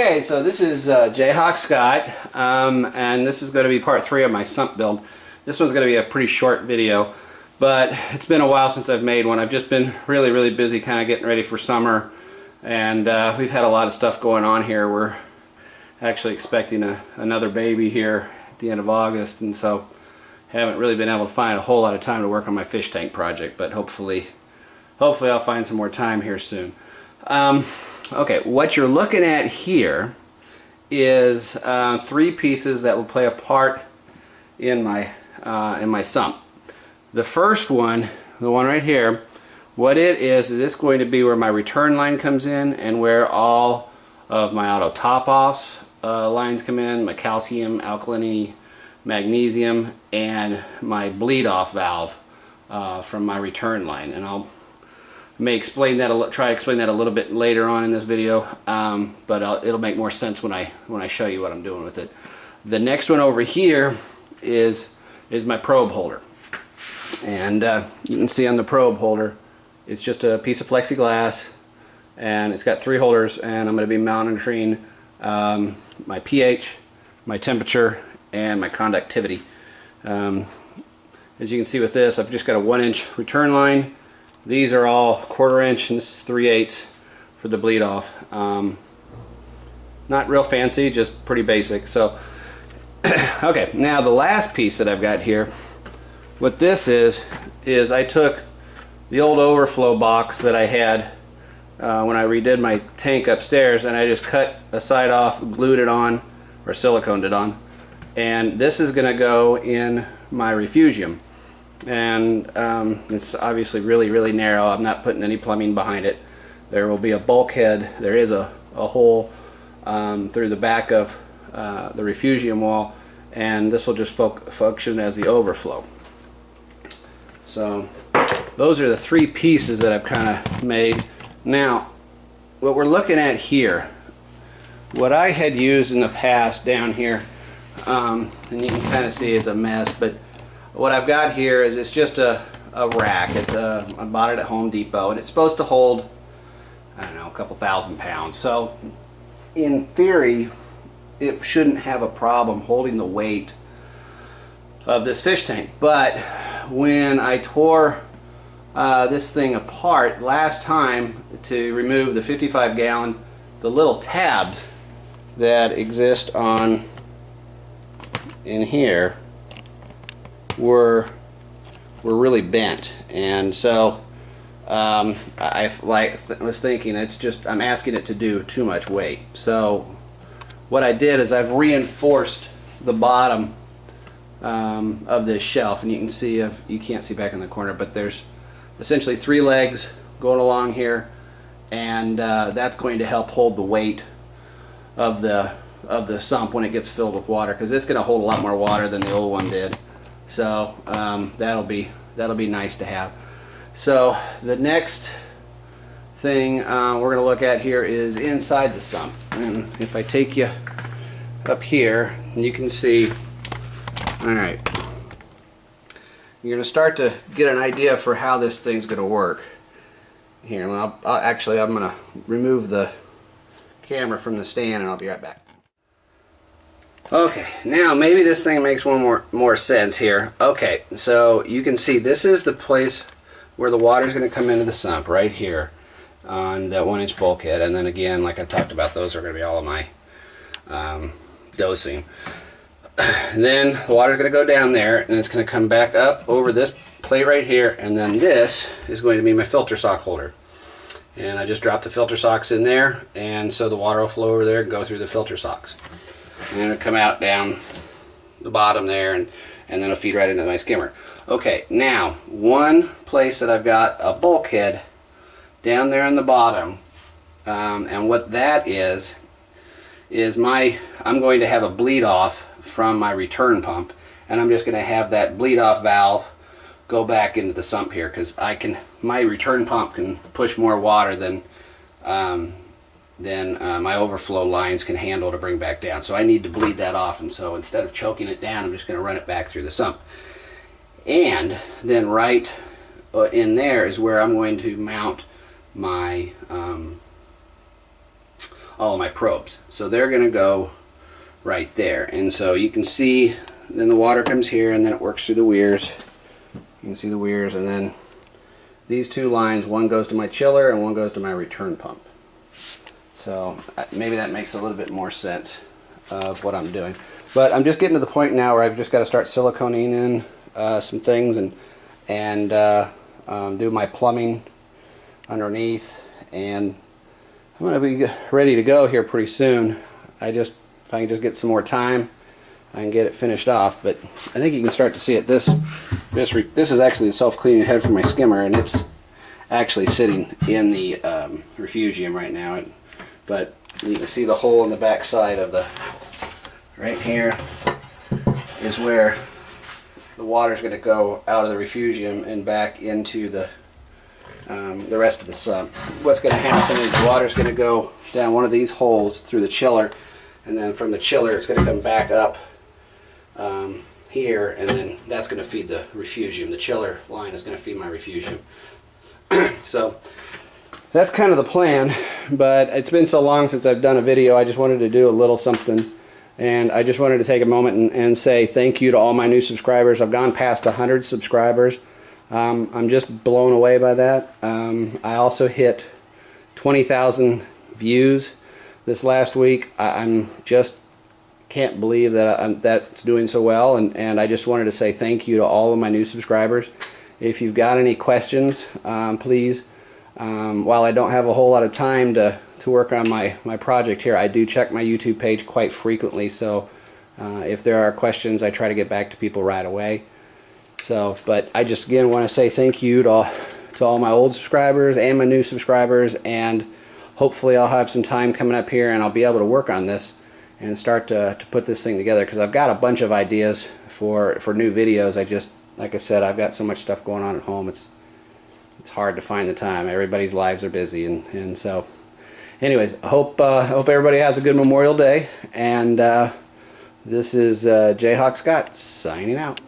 Okay, so this is Jayhawk Scott, and this is going to be part 3 of my sump build. This one's going to be a pretty short video, but it's been a while since I've made one. I've just been really busy kind of getting ready for summer, and we've had a lot of stuff going on here. We're actually expecting another baby here at the end of August, and so haven't really been able to find a whole lot of time to work on my fish tank project, but hopefully I'll find some more time here soon. Okay, what you're looking at here is 3 pieces that will play a part in my sump. The first one, the one right here, what it is it's going to be where my return line comes in and where all of my auto top-offs lines come in, my calcium, alkalinity, magnesium, and my bleed-off valve from my return line. And I'll may explain that try to explain that a little bit later on in this video, but it'll make more sense when I show you what I'm doing with it. The next one over here is my probe holder, and you can see on the probe holder it's just a piece of plexiglass, and it's got 3 holders, and I'm going to be monitoring my pH, my temperature, and my conductivity. As you can see with this, I've just got a 1-inch return line. These are all 1/4 inch, and this is 3/8 for the bleed off. Not real fancy, just pretty basic. So, okay, now the last piece that I've got here, what this is I took the old overflow box that I had when I redid my tank upstairs, and I just cut a side off, glued it on, or siliconed it on, and this is going to go in my refugium. And it's obviously really narrow. I'm not putting any plumbing behind it. There will be a bulkhead. There is a hole through the back of the refugium wall, and this will just function as the overflow. So those are the 3 pieces that I've kind of made. Now what we're looking at here, what I had used in the past down here, and you can kind of see it's a mess, but what I've got here is it's just a rack. I bought it at Home Depot, and it's supposed to hold, I don't know, a couple thousand pounds. So in theory it shouldn't have a problem holding the weight of this fish tank. But when I tore this thing apart last time to remove the 55-gallon, the little tabs that exist on in here were really bent, and so I was thinking I'm asking it to do too much weight. So what I did is I've reinforced the bottom of this shelf, and you can see, you can't see back in the corner, but there's essentially 3 legs going along here, and that's going to help hold the weight of the sump when it gets filled with water, because it's going to hold a lot more water than the old one did. So that'll be nice to have. So the next thing we're going to look at here is inside the sump. And if I take you up here, you can see, alright, you're going to start to get an idea for how this thing's going to work. Here, I'm going to remove the camera from the stand, and I'll be right back. Okay, now maybe this thing makes one more sense here. Okay, so you can see this is the place where the water is going to come into the sump, right here on that 1-inch bulkhead. And then again, like I talked about, those are going to be all of my dosing. And then the water is going to go down there, and it's going to come back up over this plate right here, and then this is going to be my filter sock holder. And I just dropped the filter socks in there, and so the water will flow over there and go through the filter socks. And it'll come out down the bottom there, and then it'll feed right into my skimmer. Okay, now one place that I've got a bulkhead down there on the bottom, and what that is I'm going to have a bleed off from my return pump, and I'm just going to have that bleed off valve go back into the sump here, because my return pump can push more water than my overflow lines can handle to bring back down. So I need to bleed that off, and so instead of choking it down, I'm just going to run it back through the sump. And then right in there is where I'm going to mount my all of my probes. So they're going to go right there. And so you can see then the water comes here and then it works through the weirs. You can see the weirs, and then these two lines, one goes to my chiller and one goes to my return pump. So maybe that makes a little bit more sense of what I'm doing. But I'm just getting to the point now where I've just got to start siliconing in some things and do my plumbing underneath, and I'm going to be ready to go here pretty soon. If I can just get some more time, I can get it finished off. But I think you can start to see it. This is actually the self-cleaning head for my skimmer, and it's actually sitting in the refugium right now. But you can see the hole in the back side of the, right here is where the water is going to go out of the refugium and back into the rest of the sump. What's going to happen is the water is going to go down one of these holes through the chiller, and then from the chiller it's going to come back up here, and then that's going to feed the refugium. The chiller line is going to feed my refugium. So that's kind of the plan, but it's been so long since I've done a video, I just wanted to do a little something, and I just wanted to take a moment and say thank you to all my new subscribers. I've gone past 100 subscribers. I'm just blown away by that. I also hit 20,000 views this last week. I'm just can't believe that that's doing so well, and I just wanted to say thank you to all of my new subscribers. If you've got any questions, please, while I don't have a whole lot of time to work on my project here, I do check my YouTube page quite frequently, so if there are questions, I try to get back to people right away. So, but I just again want to say thank you to all my old subscribers and my new subscribers, and hopefully I'll have some time coming up here and I'll be able to work on this and start to put this thing together, because I've got a bunch of ideas for new videos. Like I said, I've got so much stuff going on at home, it's hard to find the time. Everybody's lives are busy, and so anyways, I hope everybody has a good Memorial Day, and this is Jayhawk Scott signing out.